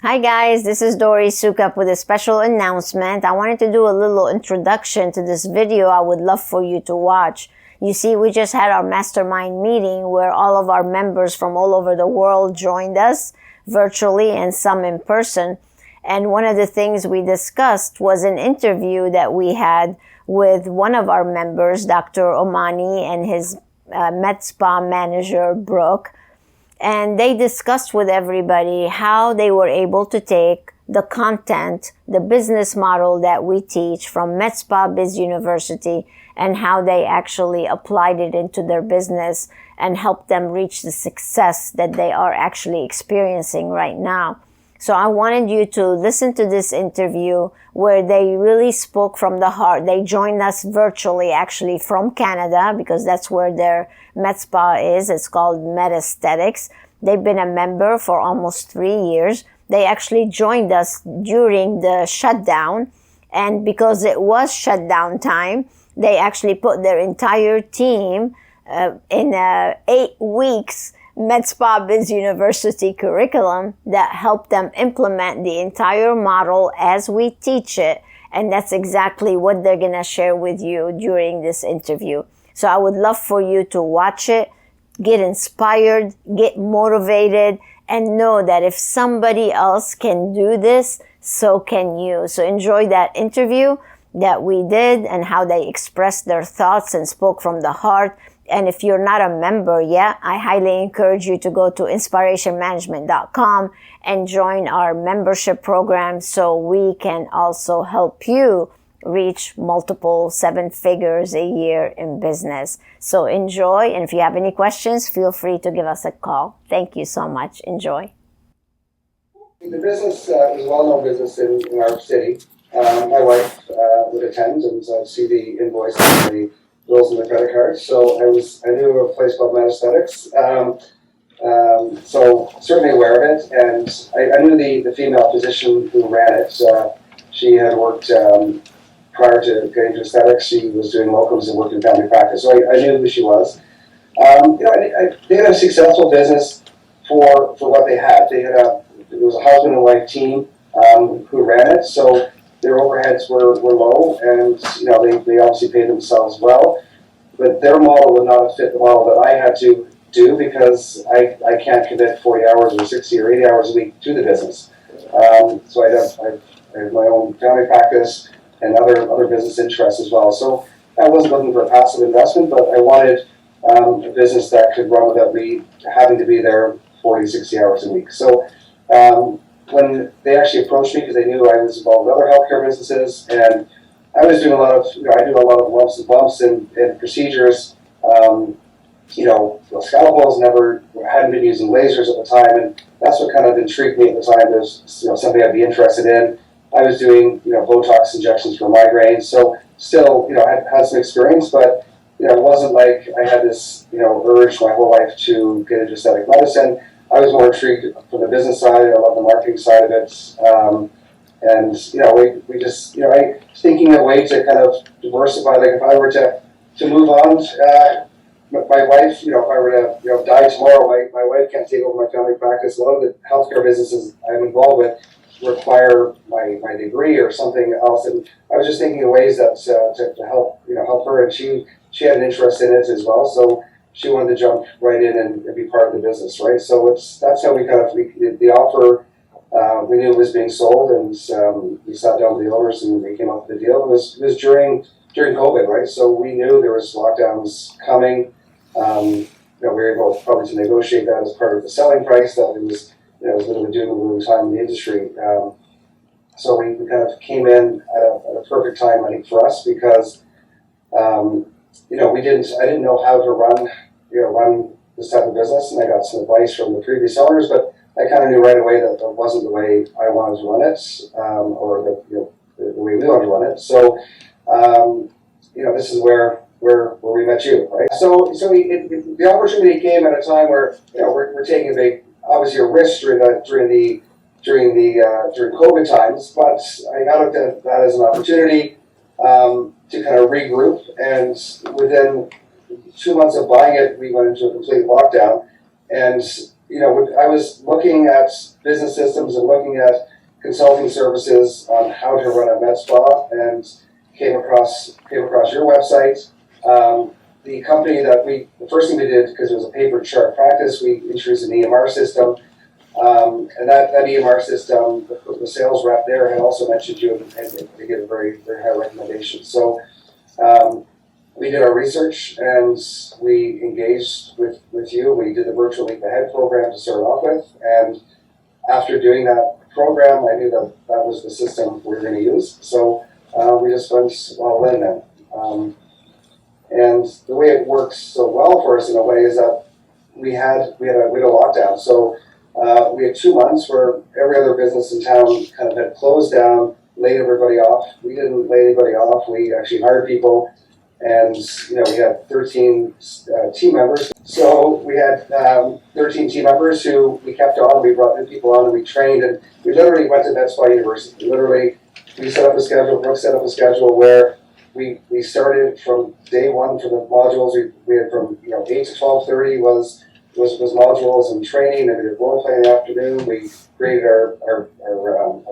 Hi guys, this is Dory Sukup with a special announcement. I wanted to do a little introduction to this video I would love for you to watch. You see, we just had our mastermind meeting where all of our members from all over the world joined us virtually and some in person. And one of the things we discussed was an interview that we had with one of our members, Dr. Omani, and his MedSpa manager, Brooke. And they discussed with everybody how they were able to take the content, the business model that we teach from MedSpa Biz University, and how they actually applied it into their business and helped them reach the success that they are actually experiencing right now. So I wanted you to listen to this interview where they really spoke from the heart. They joined us virtually, actually from Canada, because that's where their med spa is. It's called Medi. They've been a member for almost 3 years. They actually joined us during the shutdown. And because it was shutdown time, they actually put their entire team in 8 weeks MedSpa Biz University curriculum that helped them implement the entire model as we teach it. And that's exactly what they're going to share with you during this interview. So I would love for you to watch it, get inspired, get motivated, and know that if somebody else can do this, so can you. So enjoy that interview that we did and how they expressed their thoughts and spoke from the heart. And if you're not a member yet, I highly encourage you to go to inspirationmanagement.com and join our membership program so we can also help you reach multiple 7 figures a year in business. So enjoy. And if you have any questions, feel free to give us a call. Thank you so much. Enjoy. The business is a well-known business in our city. My wife would attend and see the invoice and the bills and the credit cards. So I knew a place called Medi. So certainly aware of it, and I knew the female physician who ran it. She had worked prior to getting to aesthetics. She was doing locums and worked in family practice. So I knew who she was. They had a successful business for what they had. It was a husband and wife team who ran it. So their overheads were low, and they obviously paid themselves well. But their model would not have fit the model that I had to do because I can't commit 40 hours or 60 or 80 hours a week to the business. So I have my own family practice and other business interests as well. So I wasn't looking for a passive investment, but I wanted a business that could run without me having to be there 40, 60 hours a week. So when they actually approached me, because they knew I was involved with other healthcare businesses, and I was doing I do a lot of lumps and bumps and procedures. Scalpels hadn't been using lasers at the time, and that's what kind of intrigued me at the time. There's something I'd be interested in. I was doing Botox injections for migraines, so still I had some experience, but it wasn't like I had this urge my whole life to get into aesthetic medicine. I was more intrigued from the business side. I love the marketing side of it. We just, I was thinking a way to kind of diversify. Like if I were to move on, my wife, if I were to, die tomorrow, my wife can't take over my family practice. A lot of the healthcare businesses I'm involved with require my degree or something else. And I was just thinking of ways that to help her. And she had an interest in it as well. So she wanted to jump right in and be part of the business, right? So that's how we the offer, we knew it was being sold, and we sat down with the owners and we came up with the deal. It was during COVID, right? So we knew there was lockdowns coming. We were able probably to negotiate that as part of the selling price. That it was a bit of a doom and gloom time in the industry. So we kind of came in at a perfect time, I think, for us because I didn't know how to run this type of business, and I got some advice from the previous owners, but I kind of knew right away that wasn't the way I wanted to run it, or the way we wanted to run it. So, this is where we met you, right? So the opportunity came at a time where we're taking obviously a risk during COVID times, but I looked at that as an opportunity to kind of regroup, and within 2 months of buying it, we went into a complete lockdown, and I was looking at business systems and looking at consulting services on how to run a med spa, and came across your website. The company the first thing we did, because it was a paper chart practice, we introduced an EMR system. And that EMR system, the sales rep there had also mentioned you, and they get a very, very high recommendation. So we did our research and we engaged with you. We did the virtual Leap Ahead program to start off with. And after doing that program, I knew that was the system we were going to use. So we just went all in then. And the way it works so well for us in a way is that we had a lockdown. So we had 2 months where every other business in town kind of had closed down, laid everybody off. We didn't lay anybody off. We actually hired people, and we had 13 team members. So we had 13 team members who we kept on. We brought new people on, and we trained, and we literally went to MedSpa University. We set up a schedule. Brooke set up a schedule where we started from day one for the modules. We had from 8 to 12:30 was modules and training, and we did role play in the afternoon. We created our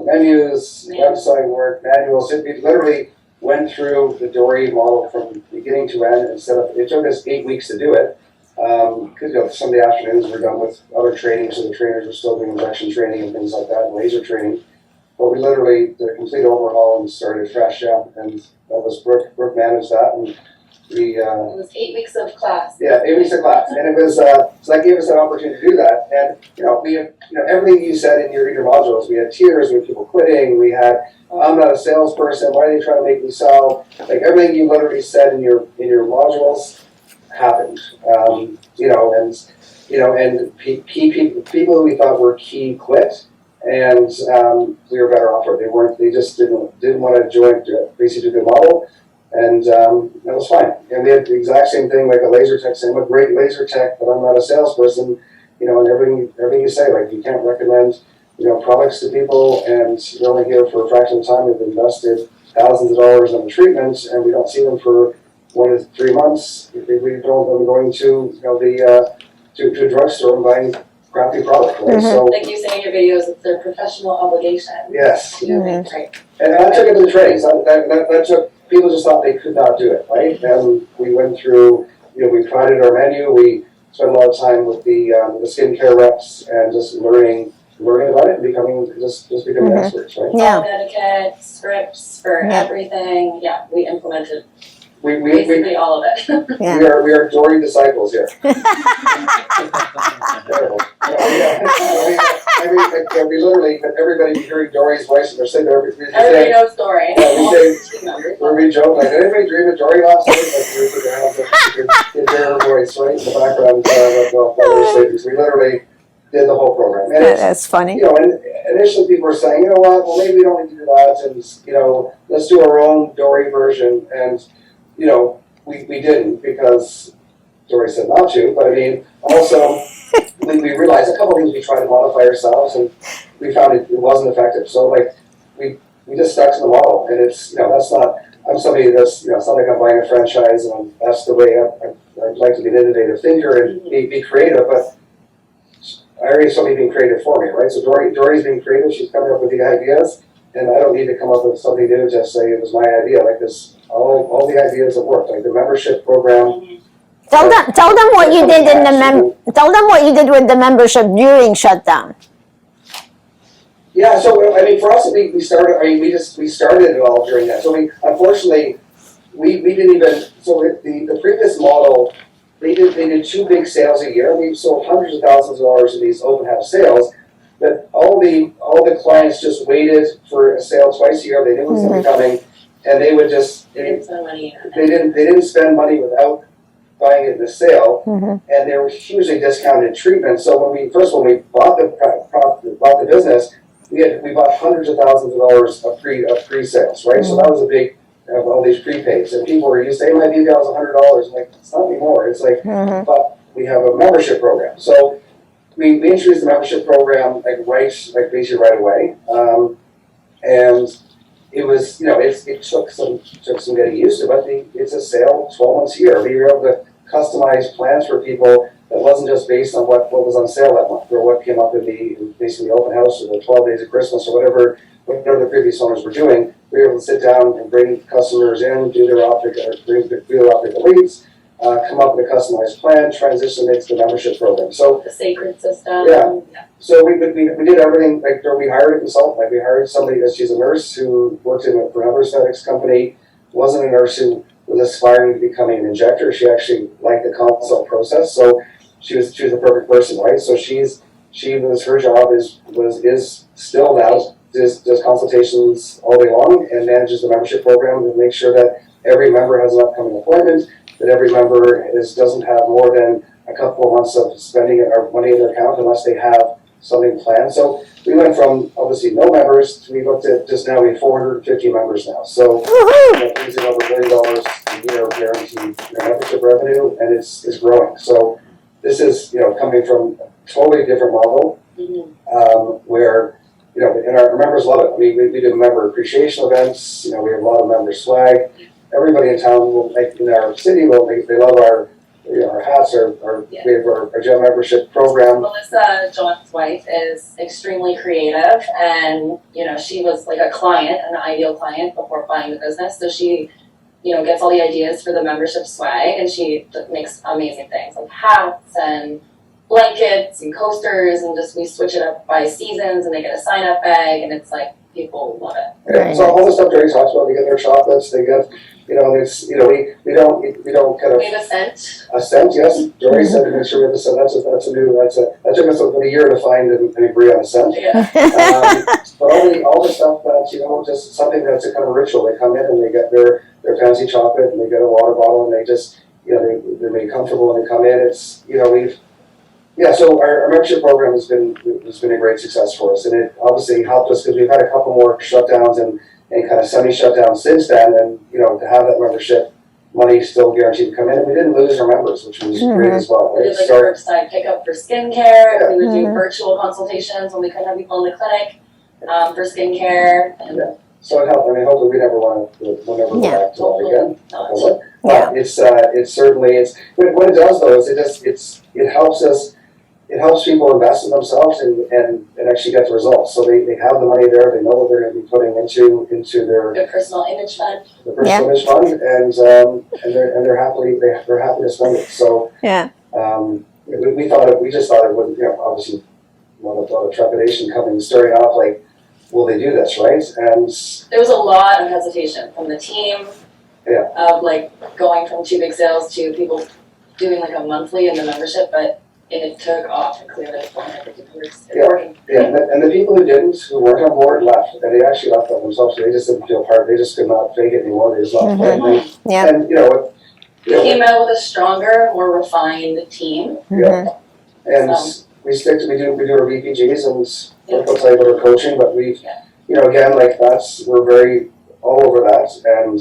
menus, website work, manuals. We literally went through the Dory model from beginning to end and set up. It took us 8 weeks to do it, because some of the afternoons were done with other training, so the trainers were still doing injection training and things like that, and laser training. But we literally did a complete overhaul and started fresh, and that was Brooke managed that, and it was 8 weeks of class. Yeah, 8 weeks of class, and it was so that gave us an opportunity to do that. And we had everything you said in your modules. We had tears, we had people quitting. We had I'm not a salesperson. Why are they trying to make me sell? Like everything you literally said in your modules happened. And people who we thought were key quit, and we were better off for it. They weren't. They just didn't want to join basically do the model. And that was fine. And we had the exact same thing, like a laser tech saying, I'm a great laser tech, but I'm not a salesperson. And everything you say, like you can't recommend, products to people, and you're only here for a fraction of time. We've invested thousands of dollars on the treatment, and we don't see them for 1 to 3 months. We don't them going to to a drugstore and buying crappy product. Right? Mm-hmm. So, like you say in your videos, it's their professional obligation. Yes. To do things right. And that took it to the trainings. That took. People just thought they could not do it, right? And we went through, we provided our menu. We spent a lot of time with the skincare reps and just learning about it and becoming experts, right? Yeah. All etiquette, scripts for everything. Yeah, we implemented We all of it. Yeah. We are Dory disciples here. Terrible. We literally, everybody hearing Dory's voice, and they're saying Everybody knows Dory. We joke, like, did anybody dream of Dory last night? Like, you hear her voice, right, in the background. We literally did the whole program. And That's funny. And initially people were saying, well, maybe we don't need to do that, and, let's do our own Dory version. And, we didn't, because Dory said not to, but I mean, also, we realized a couple of things we tried to modify ourselves, and we found it wasn't effective. So, like, we just stuck to the model, and it's, that's not, I'm somebody that's, it's not like I'm buying a franchise, and that's the way I'd like to be an innovative thinker and be creative, but I already have somebody being creative for me, right? So Dory's being creative, she's coming up with the ideas, and I don't need to come up with something new, just say it was my idea, like this, all the ideas that worked, like the membership program. Tell them what you did tell them what you did with the membership during shutdown. Yeah, so I mean, for us, we started. I mean, we started it all during that. So unfortunately, we didn't even. So the previous model, they did 2 big sales a year. We sold hundreds of thousands of dollars in these open house sales. But all the clients just waited for a sale twice a year. They knew it was going to be coming, and they would just They didn't spend money. They didn't spend money without buying it in the sale, and they were hugely discounted treatment. So when we bought the business, we bought hundreds of thousands of dollars of pre-sales, right? So that was a big all these prepaids, and people were used to, hey, my BBL was $100. Like, it's not anymore. It's like, but we have a membership program. So we introduced the membership program basically right away, and it was, it took some getting used to, but it's a sale 12 months a year. We were able to customize plans for people that wasn't just based on what was on sale that month, or what came up in basically the open house, or the 12 days of Christmas, or whatever the previous owners were doing. We were able to sit down and bring customers in, do their optical leads, come up with a customized plan, transition it to the membership program. So The sacred system. Yeah. So we did everything. Like, we hired a consultant. Like, we hired somebody, she's a nurse who worked for another aesthetics company, wasn't a nurse who was aspiring to becoming an injector. She actually liked the consult process, so she was the perfect person, right? So her job is still now does consultations all day long and manages the membership program to make sure that every member has an upcoming appointment, that every member doesn't have more than a couple of months of spending our money in their account unless they have something planned. So we went from obviously no members, we looked at just now we have 450 members now. So we're losing over $1 billion a year of guaranteed membership revenue, and it's growing. So this is coming from a totally different model, where and our members love it. We do member appreciation events. We have a lot of member swag. Everybody in town in our city they love our hats, we have our gym membership program. Melissa, John's wife, is extremely creative, and she was like a client, an ideal client before buying the business. So she, gets all the ideas for the membership swag, and she makes amazing things like hats and blankets and coasters, and we switch it up by seasons, and they get a sign up bag, and it's like people love it. Yeah, so all the stuff Jerry talks about, they get their chocolates, they get. We don't kind of. We have a scent. A scent, yes. Dory said to make sure we have a scent. That took us about a year to find and agree on a scent. Yeah. But all the stuff that just something that's a kind of ritual. They come in and they get their fancy chocolate and they get a water bottle and they just they're made comfortable and they come in. It's So our membership program has been a great success for us, and it obviously helped us because we've had a couple more shutdowns and kind of semi-shutdown since then, and to have that membership money still guaranteed to come in, and we didn't lose our members, which was great as well. Right? We did a curbside pickup for skincare. We would do virtual consultations when we couldn't have people in the clinic for skincare. And so it helped. Hopefully we never want to go back to that again. But it's certainly what it does though is it helps us. It helps people invest in themselves and actually get the results. So they have the money there. They know what they're going to be putting into their personal image fund. The personal image fund, and they're happy to spend it. So we just thought it would obviously a lot of trepidation starting off like, will they do this, right? And there was a lot of hesitation from the team. Of going from 2 big sales to people doing a monthly in the membership, but it took off and cleared it. Working. And the people who weren't on board left, and they actually left on themselves. So they just didn't feel part. They just could not fake it anymore. They just left. And we came out with a stronger, more refined team. And we do our VPGs and we'll tell you about our coaching, but we've again we're very all over that, and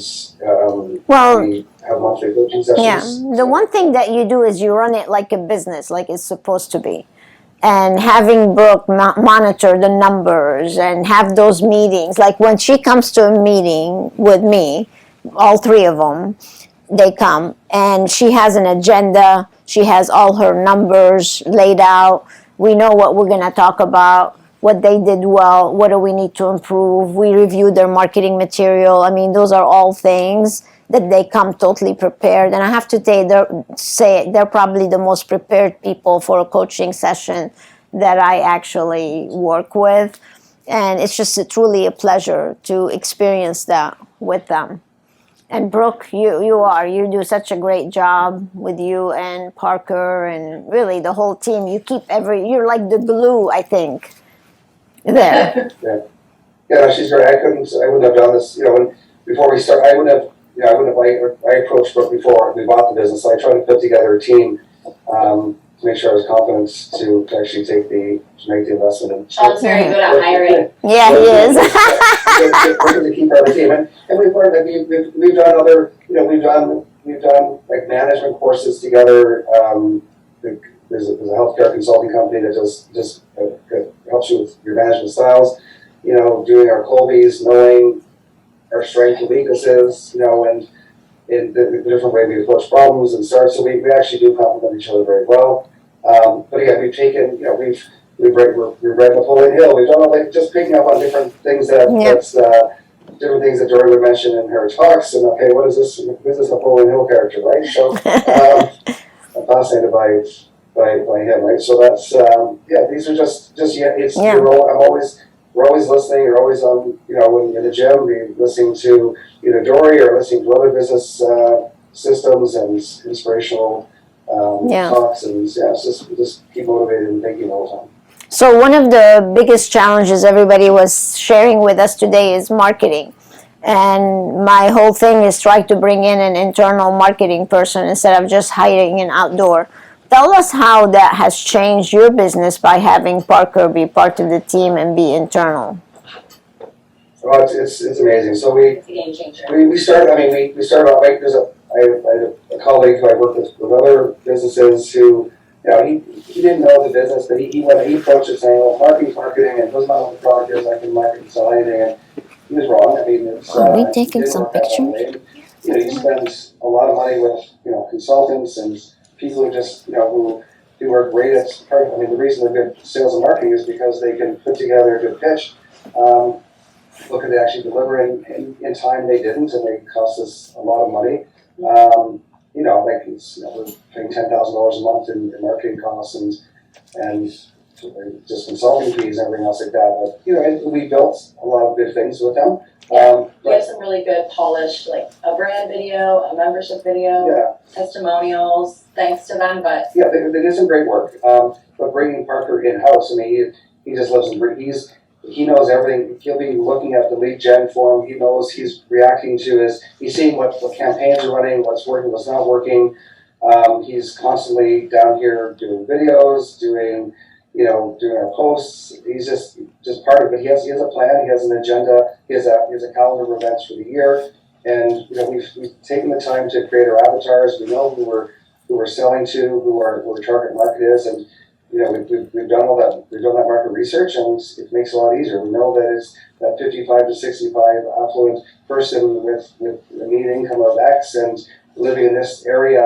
we have monthly coaching sessions. Yeah, the one thing that you do is you run it like a business, like it's supposed to be. And having Brooke monitor the numbers and have those meetings, like when she comes to a meeting with me, all 3 of them, they come, and she has an agenda, she has all her numbers laid out, we know what we're going to talk about, what they did well, what do we need to improve. We review their marketing material. Those are all things that they come totally prepared. And I have to say they're probably the most prepared people for a coaching session that I actually work with. And it's just truly a pleasure to experience that with them. And Brooke, you do such a great job with you and Parker and really the whole team. You're like the glue, I think. There. She's great. I wouldn't have done this, before we start, I approached Brooke before we bought the business, so I tried to put together a team, to make sure I was confident to actually make the investment. Sean's very good at hiring. Yeah, he is. To keep our team, and we've learned that we've done other, we've done management courses together, There's a healthcare consulting company that just helps you with your management styles, doing our Colby's, knowing our strengths and weaknesses, and in the different way we approach problems and start. So we actually do complement each other very well. But yeah, we've taken, we've read Napoleon Hill. We've done just picking up on different things different things that Dory would mention in her talks. And okay, what is this? Who's this Napoleon Hill character, right? So I'm fascinated by him, right? So that's these are just it's we're always listening. You're always on, when in the gym, we're listening to either Dory or listening to other business systems and inspirational talks, and just keep motivated and thinking all the time. So one of the biggest challenges everybody was sharing with us today is marketing. And my whole thing is try to bring in an internal marketing person instead of just hiring an outdoor. Tell us how that has changed your business by having Parker be part of the team and be internal. Well, it's amazing. So It's a game changer. we started. I mean, we started off. I had a colleague who I worked with other businesses who, he didn't know the business, but he approached it saying, "Well, marketing, and doesn't matter what the product is. I can market and sell anything." And he was wrong. I mean, it's. Are we taking some pictures? You spend a lot of money with consultants and people who just who are great at. I mean, the reason they're good sales and marketing is because they can put together a good pitch. Look at they actually delivering in time. They didn't, and they cost us a lot of money. We're paying $10,000 a month in marketing costs and just consulting fees and everything else like that. But we built a lot of good things with them. We have some really good polished, like a brand video, a membership video, testimonials, thanks to them. But they did some great work. But bringing Parker in house, I mean, he just lives in. He knows everything. He'll be looking at the lead gen form. He knows he's reacting to he's seeing what campaigns are running, what's working, what's not working. He's constantly down here doing videos, doing our posts. He's just part of it. He has a plan. He has an agenda. He has a calendar of events for the year. And we've taken the time to create our avatars. We know who we're selling to, who our target market is, and we've done all that. We've done that market research, and it makes it a lot easier. We know that it's that 55 to 65 affluent person with a median income of X and living in this area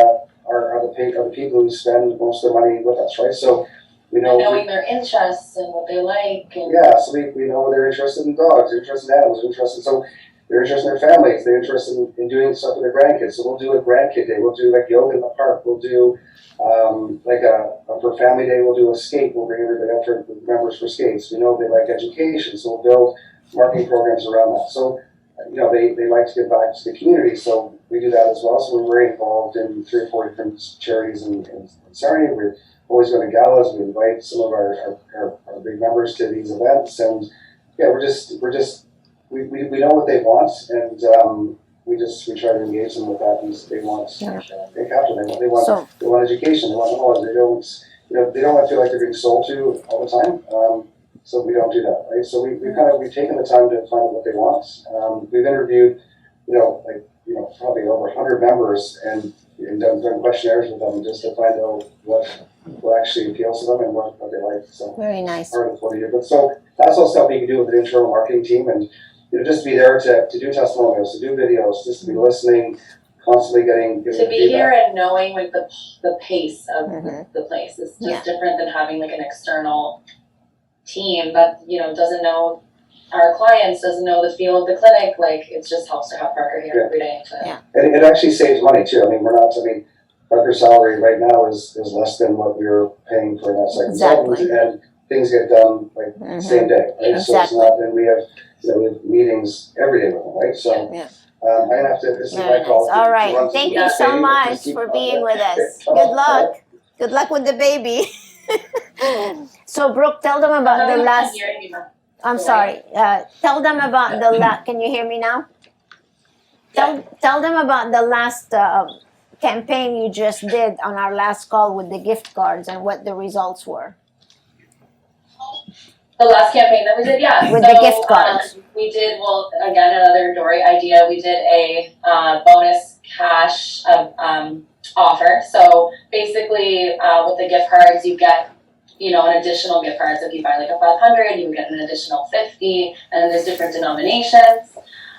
are the people who spend most of their money with us, right? So we know knowing their interests and what they like. And so we know they're interested in dogs, they're interested in animals, they're interested in their families, they're interested in doing stuff with their grandkids. So we'll do a grandkid day. We'll do like yoga in the park. We'll do for family day, we'll do a skate. We'll bring everybody up for members for skates. We know they like education, so we'll build marketing programs around that. So, they like to give back to the community, so we do that as well. So we're very involved in 3 or 4 different charities in Sarnia. We're always going to galas. We invite some of our big members to these events, and we know what they want, and we try to engage them with that. And they want they want education, they want knowledge. They don't want to feel like they're being sold to all the time. So we don't do that, right? So we've taken the time to find out what they want. We've interviewed, probably over 100 members and done questionnaires with them just to find out what actually appeals to them and what they like. So very nice. Part of what we do. But so that's all stuff you can do with an internal marketing team, and just be there to do testimonials, to do videos, just to be listening, constantly getting to be feedback. here and knowing like the pace of the place is just different than having like an external team that doesn't know our clients, doesn't know the feel of the clinic. Like it just helps to have Parker here every day. And it actually saves money too. I mean, Parker's salary right now is less than what we were paying for an outside consultant, and things get done same day. Right? Exactly. So it's not, and we have meetings every day with them, right? So I'm gonna have to. This is my call. All right. Thank you so much for being with us. Good luck. Good luck with the baby. So Brooke, tell them about the last. I'm sorry. Tell them about the last. Can you hear me now? Tell them about the last campaign you just did on our last call with the gift cards and what the results were. The last campaign that we did, with the gift cards. We did, again, another Dory idea. We did a bonus cash offer. So basically, with the gift cards, you get an additional gift card. So if you buy like a 500, you get an additional 50, and then there's different denominations.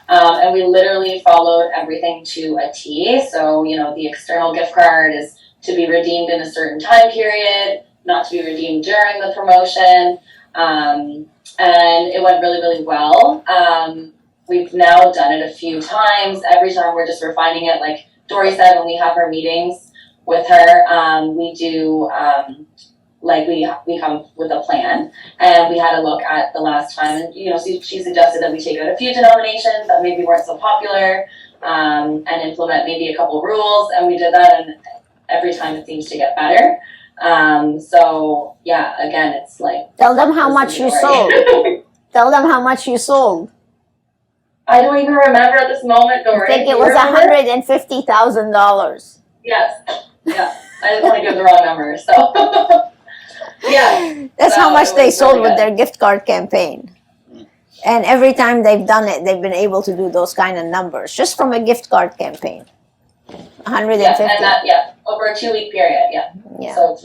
And we literally followed everything to a T. So, the external gift card is to be redeemed in a certain time period. not to be redeemed during the promotion. And it went really, really well. We've now done it a few times. Every time we're just refining it. Like Dory said, when we have our meetings with her, we do, we come with a plan. And we had a look at the last time, and, she suggested that we take out a few denominations that maybe weren't so popular, and implement maybe a couple rules. And we did that, and every time it seems to get better. So yeah, again, it's like, tell them how much you sold. Tell them how much you sold. I don't even remember at this moment, Dory. I think it was $150,000. Yes. Yeah. I didn't want to give the wrong number, so yeah. That's so how much they sold really with their gift card campaign. And every time they've done it, they've been able to do those kind of numbers just from a gift card campaign. 150. Yeah, and that, over a 2-week period, yeah. So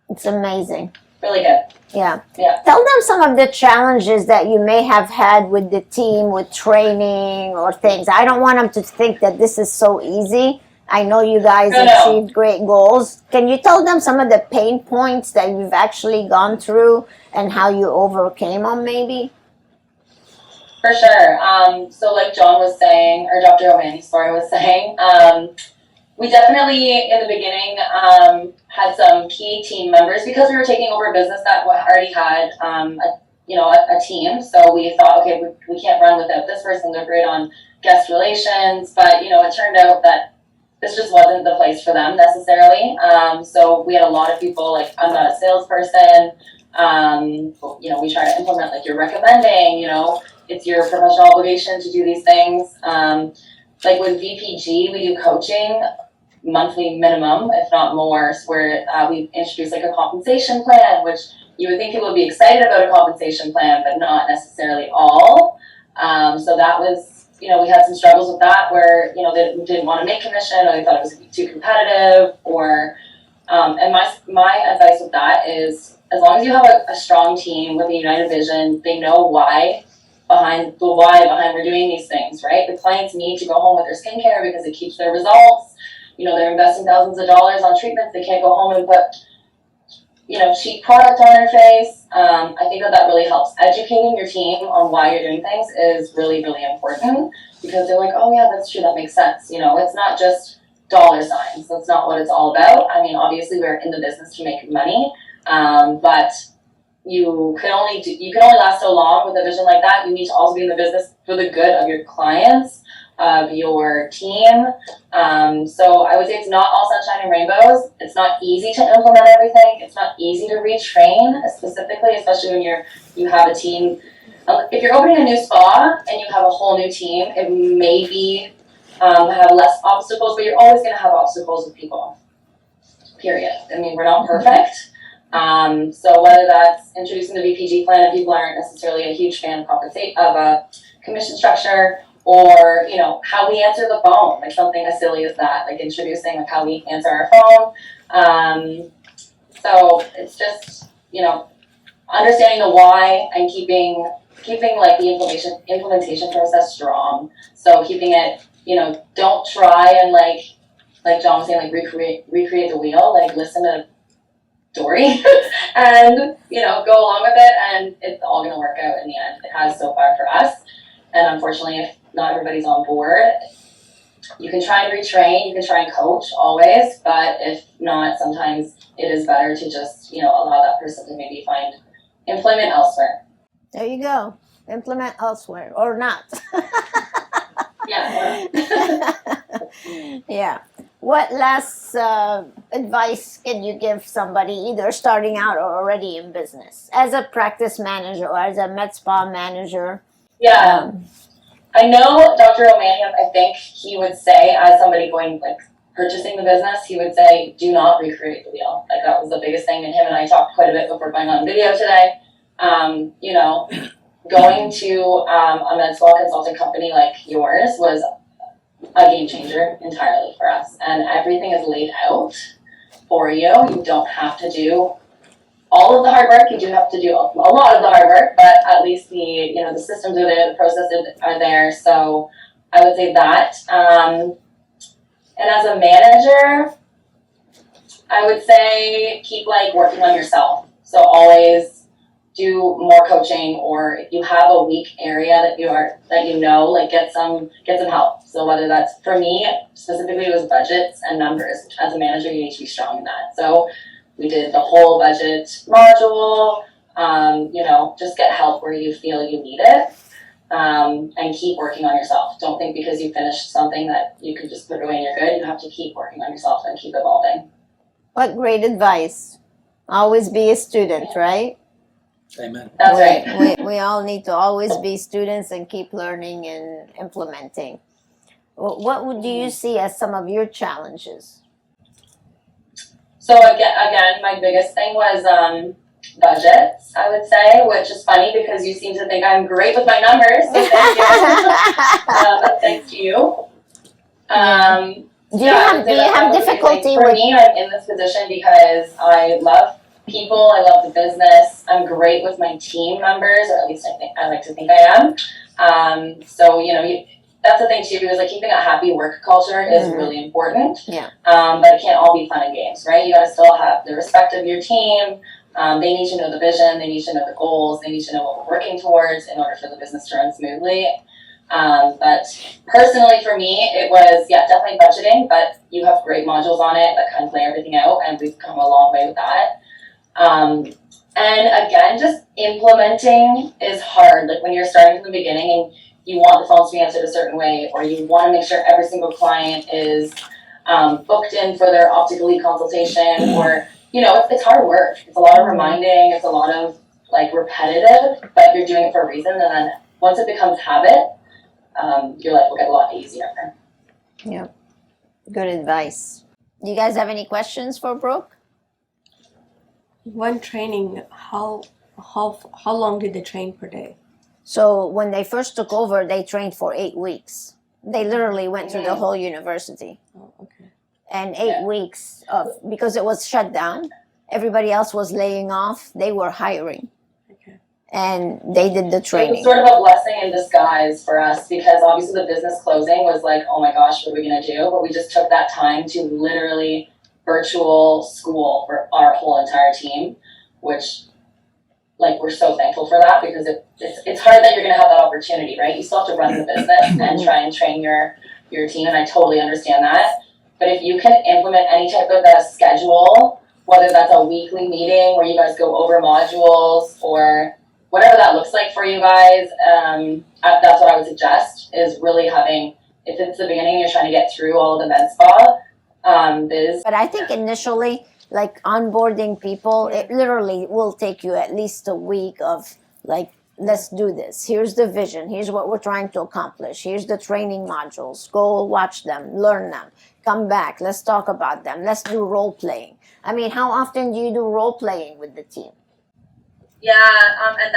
it's amazing. Really good. Yeah. Yeah. Tell them some of the challenges that you may have had with the team, with training or things. I don't want them to think that this is so easy. I know you guys achieved great goals. Can you tell them some of the pain points that you've actually gone through and how you overcame them, maybe? For sure. So like John was saying, or Dr. O'Mahony, was saying, we definitely, in the beginning, had some key team members because we were taking over a business that already had, a team. So we thought, okay, we can't run without this person. They're great on guest relations, but it turned out that this just wasn't the place for them necessarily. So we had a lot of people like, I'm not a salesperson. We try to implement like you're recommending. It's your professional obligation to do these things. Like with VPG, we do coaching monthly minimum, if not more, where we introduce like a compensation plan, which you would think people would be excited about a compensation plan, but not necessarily all. So that was, we had some struggles with that where, they didn't want to make commission or they thought it was too competitive or, and my advice with that is as long as you have a strong team with a united vision, they know why behind we're doing these things, right? The clients need to go home with their skincare because it keeps their results. They're investing thousands of dollars on treatments. They can't go home and put, cheap product on their face. I think that really helps. Educating your team on why you're doing things is really, really important because they're like, oh yeah, that's true. That makes sense. It's not just dollar signs. That's not what it's all about. I mean, obviously we're in the business to make money, but you can only last so long with a vision like that. You need to also be in the business for the good of your clients, of your team. So I would say it's not all sunshine and rainbows. It's not easy to implement everything. It's not easy to retrain, specifically, especially when you have a team. If you're opening a new spa and you have a whole new team, it maybe have less obstacles, but you're always going to have obstacles with people. Period. I mean, we're not perfect. So whether that's introducing the VPG plan and people aren't necessarily a huge fan of a commission structure, or how we answer the phone, like something as silly as that, like introducing like how we answer our phone. So it's just understanding the why and keeping like the implementation process strong. So keeping it, don't try and like John was saying, like recreate the wheel. Like listen to Dory and go along with it, and it's all going to work out in the end. It has so far for us, and unfortunately, if not everybody's on board, you can try and retrain, you can try and coach always, but if not, sometimes it is better to just allow that person to maybe find employment elsewhere. There you go. Implement elsewhere or not. Yeah. Yeah. What last advice can you give somebody either starting out or already in business as a practice manager or as a med spa manager? Yeah. I know Dr. O'Mahony, I think he would say, as somebody going purchasing the business, he would say, do not recreate the wheel. Like that was the biggest thing, and him and I talked quite a bit before going on video today. Going to a med spa consulting company like yours was a game changer entirely for us, and everything is laid out for you. You don't have to do all of the hard work. You do have to do a lot of the hard work, but at least the systems are there, the processes are there. So I would say that. And as a manager, I would say keep like working on yourself. So always do more coaching, or if you have a weak area that you know, like get some help. So whether that's, for me specifically, it was budgets and numbers. As a manager, you need to be strong in that. So we did the whole budget module. Just get help where you feel you need it. And keep working on yourself. Don't think because you finished something that you can just put it away and you're good. You have to keep working on yourself and keep evolving. What great advice. Always be a student, right? Amen. That's right. We all need to always be students and keep learning and implementing. What would you see as some of your challenges? So again, my biggest thing was budgets, I would say, which is funny because you seem to think I'm great with my numbers. So thank you. But thanks to you. Do you have difficulty with... For me, I'm in this position because I love people, I love the business, I'm great with my team members, or at least I like to think I am. That's the thing too, is like keeping a happy work culture is really important. Yeah. But it can't all be fun and games, right? You gotta still have the respect of your team. They need to know the vision, they need to know the goals, they need to know what we're working towards in order for the business to run smoothly. But personally for me, it was, definitely budgeting, but you have great modules on it that kind of lay everything out, and we've come a long way with that. And again, just implementing is hard. Like when you're starting from the beginning and you want the phones to be answered a certain way, or you want to make sure every single client is booked in for their optical consultation, or, it's hard work. It's a lot of reminding, it's a lot of like repetitive, but you're doing it for a reason. And then once it becomes habit, your life will get a lot easier. Yeah. Good advice. Do you guys have any questions for Brooke? One training, how long did they train per day? So when they first took over, they trained for 8 weeks. They literally went through the whole university. Oh, okay. And 8 weeks because it was shut down, everybody else was laying off, they were hiring. Okay. And they did the It training. was sort of a blessing in disguise for us, because obviously the business closing was like, oh my gosh, what are we going to do? But we just took that time to literally virtual school for our whole entire team, which, like, we're so thankful for that, because it's hard that you're going to have that opportunity, right? You still have to run the business and try and train your team, and I totally understand that. But if you can implement any type of schedule, whether that's a weekly meeting where you guys go over modules or whatever that looks like for you guys, that's what I would suggest, is really having, if it's the beginning, you're trying to get through all of the MedSpa biz. But I think initially, like onboarding people, it literally will take you at least a week of like, let's do this. Here's the vision. Here's what we're trying to accomplish. Here's the training modules. Go watch them, learn them, come back. Let's talk about them. Let's do role playing. I mean, how often do you do role playing with the team? Yeah, and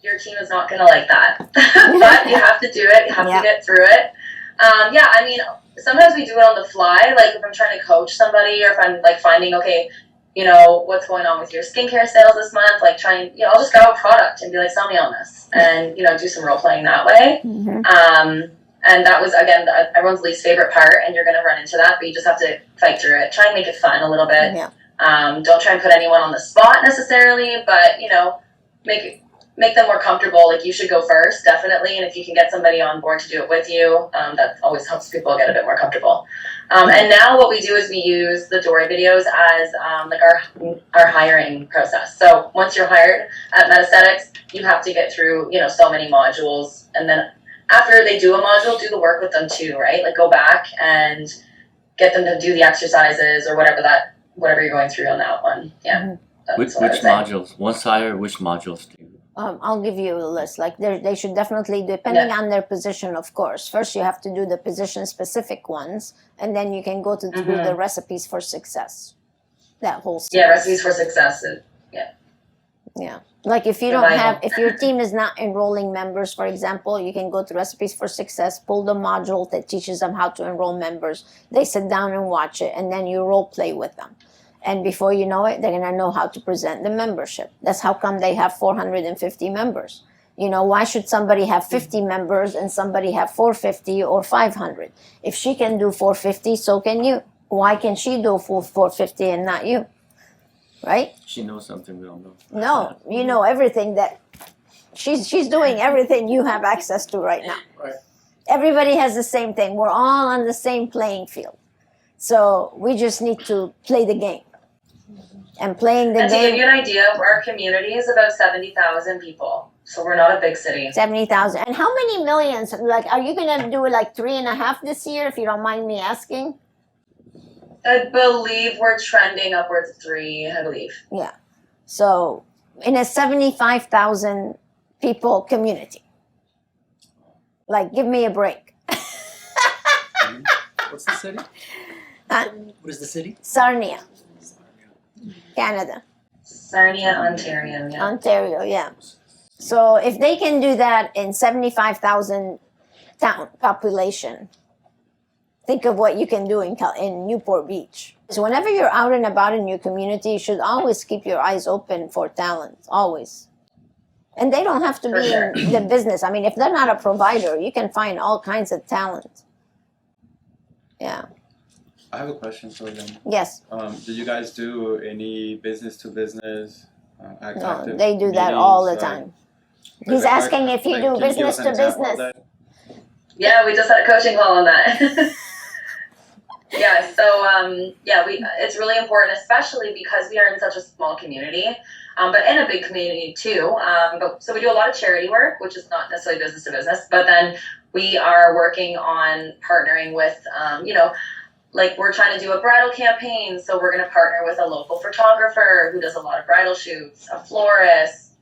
your team is not going to like that. But you have to do it. You have to get through it. I mean, sometimes we do it on the fly. Like if I'm trying to coach somebody, or if I'm like finding, okay, what's going on with your skincare sales this month? Like I'll just grab a product and be like, sell me on this, and do some role playing that way. Mm-hmm. And that was, again, everyone's least favorite part, and you're going to run into that, but you just have to fight through it. Try and make it fun a little bit. Yeah. Don't try and put anyone on the spot necessarily, but make them more comfortable. Like you should go first, definitely, and if you can get somebody on board to do it with you, that always helps people get a bit more comfortable. And now what we do is we use the Dory videos as like our hiring process. So once you're hired at MedAesthetics, you have to get through so many modules, and then after they do a module, do the work with them too, right? Like go back and get them to do the exercises or whatever you're going through on that one. Yeah. Which modules? Once hired, which modules do you? I'll give you a list. Like they should definitely, depending on their position, of course. First, you have to do the position-specific ones, and then you can go to do the recipes for success. That whole series. Yeah, recipes for success. Yeah. Like if you don't have, if your team is not enrolling members, for example, you can go to Recipes for Success, pull the module that teaches them how to enroll members. They sit down and watch it, and then you role play with them. And before you know it, they're going to know how to present the membership. That's how come they have 450 members. Why should somebody have 50 members and somebody have 450 or 500? If she can do 450, so can you. Why can she do full 450 and not you? Right? She knows something we don't know. No, you know everything that she's doing everything you have access to right now. Right. Everybody has the same thing. We're all on the same playing field. So we just need to play the game. And playing the And to give game, you an idea, our community is about 70,000 people. So we're not a big city. 70,000. And how many millions? Like, are you going to do like 3.5 this year, if you don't mind me asking? I believe we're trending upwards of 3, I believe. Yeah. So in a 75,000 people community, like, give me a break. What's the city? Huh? What is the city? Sarnia, Canada. Sarnia, Ontario, yeah. Ontario, yeah. So if they can do that in 75,000 town population, think of what you can do in Newport Beach. So whenever you're out and about in your community, you should always keep your eyes open for talent, always. And they don't have to be in the business. I mean, if they're not a provider, you can find all kinds of talent. Yeah. I have a question for them. Yes. Do you guys do any business to business? No, they do that all the time. He's asking if you do business to business. Yeah, we just had a coaching call on that. Yeah, so it's really important, especially because we are in such a small community, but in a big community too. So we do a lot of charity work, which is not necessarily business to business, but then we are working on partnering with, like we're trying to do a bridal campaign, so we're going to partner with a local photographer who does a lot of bridal shoots, a florist.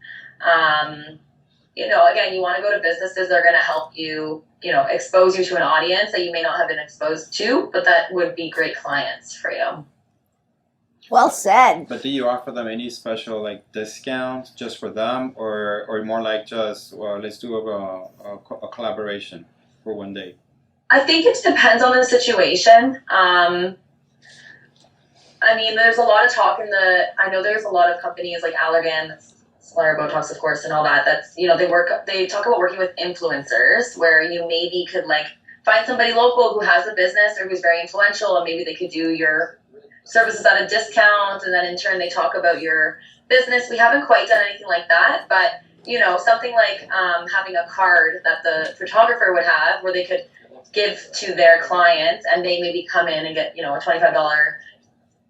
Again, you want to go to businesses that are going to help you, expose you to an audience that you may not have been exposed to, but that would be great clients for you. Well said. But do you offer them any special like discounts just for them, or more like just let's do a collaboration for one day? I think it depends on the situation. There's a lot of talk I know there's a lot of companies like Allergan, that's Solera Botox, of course, and all that. That's, they talk about working with influencers where you maybe could like find somebody local who has a business or who's very influential, and maybe they could do your services at a discount, and then in turn they talk about your business. We haven't quite done anything like that, but something like having a card that the photographer would have where they could give to their clients, and they maybe come in and get a $25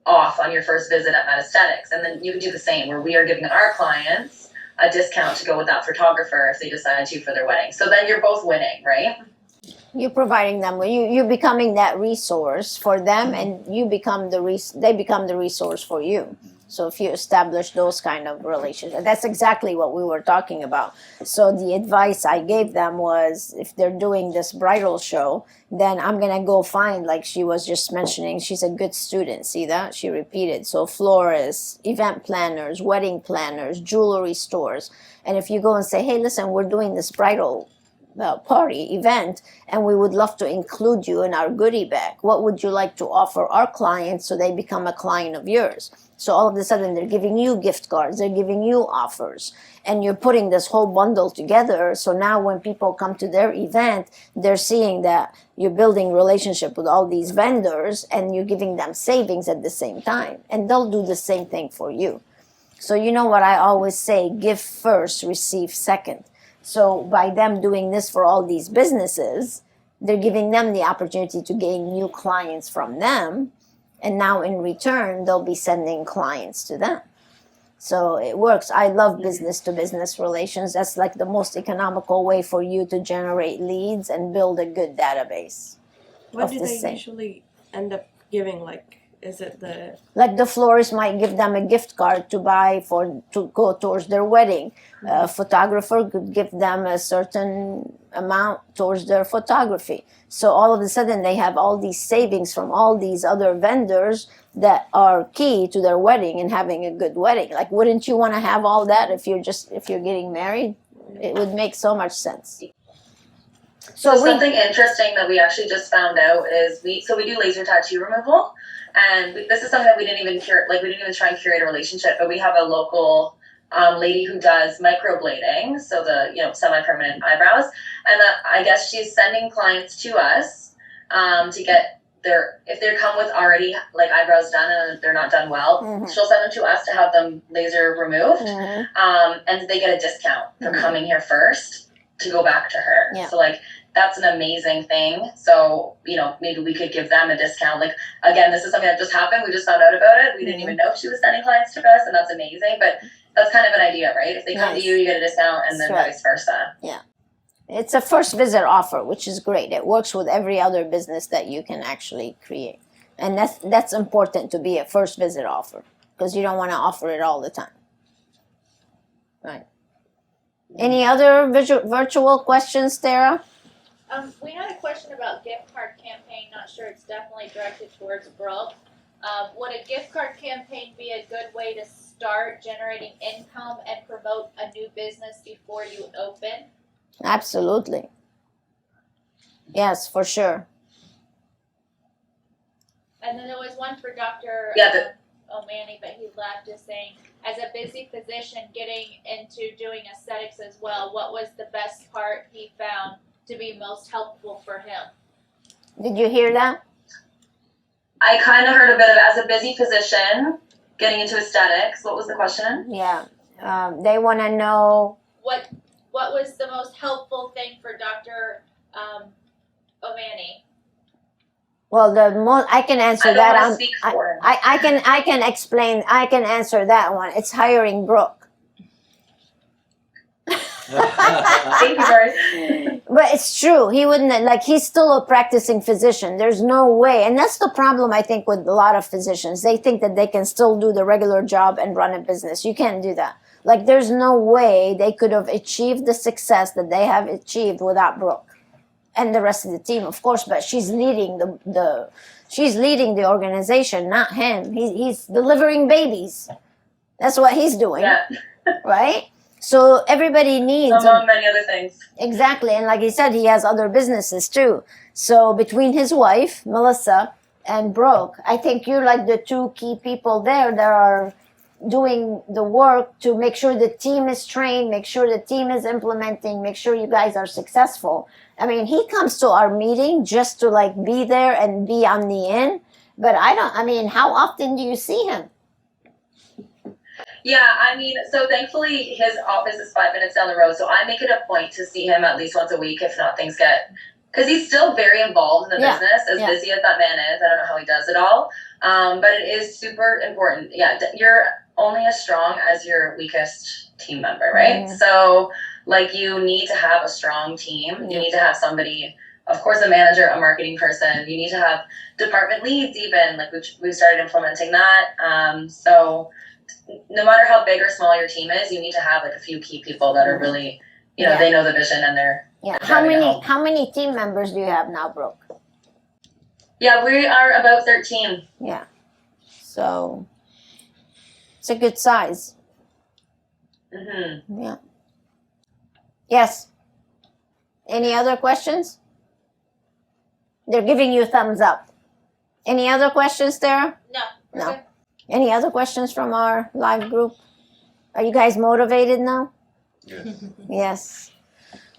off on your first visit at Aesthetics, and then you could do the same where we are giving our clients a discount to go with that photographer if they decide to for their wedding. So then you're both winning, right? You're providing them, you're becoming that resource for them, and you become they become the resource for you. So if you establish those kind of relationships, that's exactly what we were talking about. So the advice I gave them was, if they're doing this bridal show, then I'm going to go find, like she was just mentioning, she's a good student. See that? She repeated. So florists, event planners, wedding planners, jewelry stores. And if you go and say, hey, listen, we're doing this bridal party event, and we would love to include you in our goodie bag. What would you like to offer our clients so they become a client of yours? So all of a sudden they're giving you gift cards, they're giving you offers, and you're putting this whole bundle together. So now when people come to their event, they're seeing that you're building relationship with all these vendors, and you're giving them savings at the same time, and they'll do the same thing for you. So you know what I always say, give first, receive second. So by them doing this for all these businesses, they're giving them the opportunity to gain new clients from them. And now in return, they'll be sending clients to them. So it works. I love business to business relations. That's like the most economical way for you to generate leads and build a good database. What do they usually end up giving? Like, is it like the florist might give them a gift card to go towards their wedding. A photographer could give them a certain amount towards their photography. So all of a sudden they have all these savings from all these other vendors that are key to their wedding and having a good wedding. Like, wouldn't you want to have all that if you're getting married? It would make so much sense. So something interesting that we actually just found out is we do laser tattoo removal, and this is something that we didn't even try and curate a relationship, but we have a local lady who does microblading, so the semi-permanent eyebrows, and I guess she's sending clients to us to get if they come with already like eyebrows done and they're not done well, she'll send them to us to have them laser removed, and they get a discount for coming here first to go back to her. Yeah. So like that's an amazing thing. So maybe we could give them a discount. Like again, this is something that just happened. We just found out about it. We didn't even know she was sending clients to us, and that's amazing. But that's kind of an idea, right? If they come to you, you get a discount, and then vice versa. Yeah. It's a first visit offer, which is great. It works with every other business that you can actually create. And that's important to be a first visit offer, because you don't want to offer it all the time. Right. Any other virtual questions, Tara? We had a question about gift card campaign. Not sure it's definitely directed towards Brooke. Would a gift card campaign be a good way to start generating income and promote a new business before you open? Absolutely. Yes, for sure. And then there was one for Dr. O'Mani, but he left, just saying, as a busy physician getting into doing aesthetics as well, what was the best part he found to be most helpful for him? Did you hear that? I kind of heard a bit of as a busy physician getting into aesthetics. What was the question? Yeah. They want to know what was the most helpful thing for Dr. O'Mani? Well, I can answer that. I can explain. I can answer that one. It's hiring Brooke. Thank you, Joyce. But it's true. He wouldn't, he's still a practicing physician. There's no way. And that's the problem, I think, with a lot of physicians. They think that they can still do the regular job and run a business. You can't do that. There's no way they could have achieved the success that they have achieved without Brooke and the rest of the team, of course. But she's leading she's leading the organization, not him. He's delivering babies. That's what he's doing, right? So everybody needs among many other things. Exactly, and like he said, he has other businesses too. So between his wife Melissa and Brooke, I think you're like the two key people there that are doing the work to make sure the team is trained, make sure the team is implementing, make sure you guys are successful. I mean, he comes to our meeting just to be there and be on the end. But how often do you see him? Yeah, so thankfully his office is 5 minutes down the road, so I make it a point to see him at least once a week, if not things get, because he's still very involved in the business, as busy as that man is. I don't know how he does it all, but it is super important. Yeah, you're only as strong as your weakest team member, right? So, you need to have a strong team. You need to have somebody, of course, a manager, a marketing person. You need to have department leads even, we've started implementing that. So no matter how big or small your team is, you need to have a few key people that are really, they know the vision and they're How many team members do you have now, Brooke? Yeah, we are about 13. Yeah, so it's a good size. Yeah. Yes. Any other questions? They're giving you thumbs up. Any other questions, Tara? No. Okay. Any other questions from our live group? Are you guys motivated now? Yes. Yes.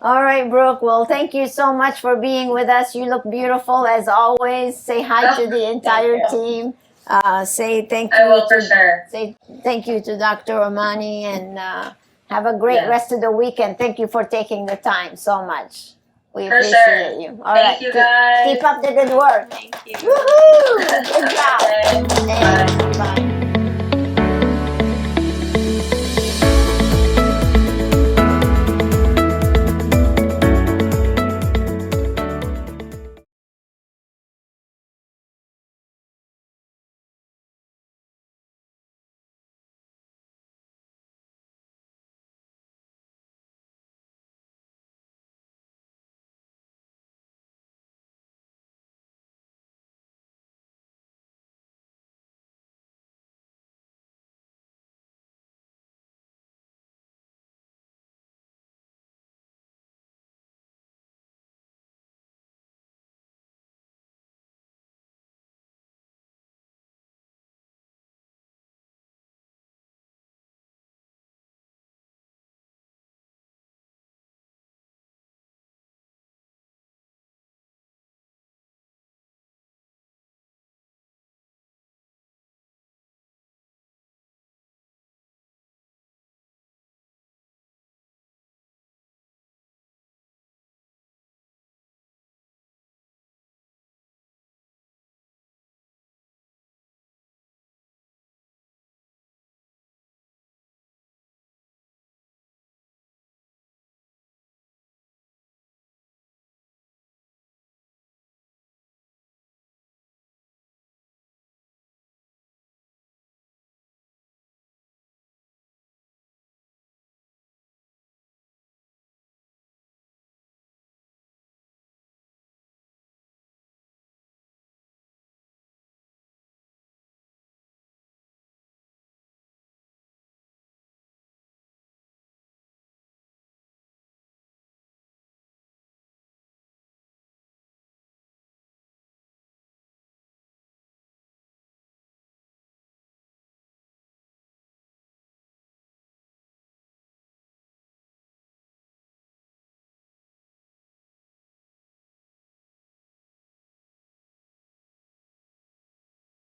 All right, Brooke. Well, thank you so much for being with us. You look beautiful as always. Say hi to the entire team. Say thank you. I will for sure. Say thank you to Dr. O'Mani, and have a great rest of the weekend. Thank you for taking the time so much. We appreciate you. All right. Thank you, guys. Keep up the good work. Thank you. Woohoo! Good job. Bye. Bye.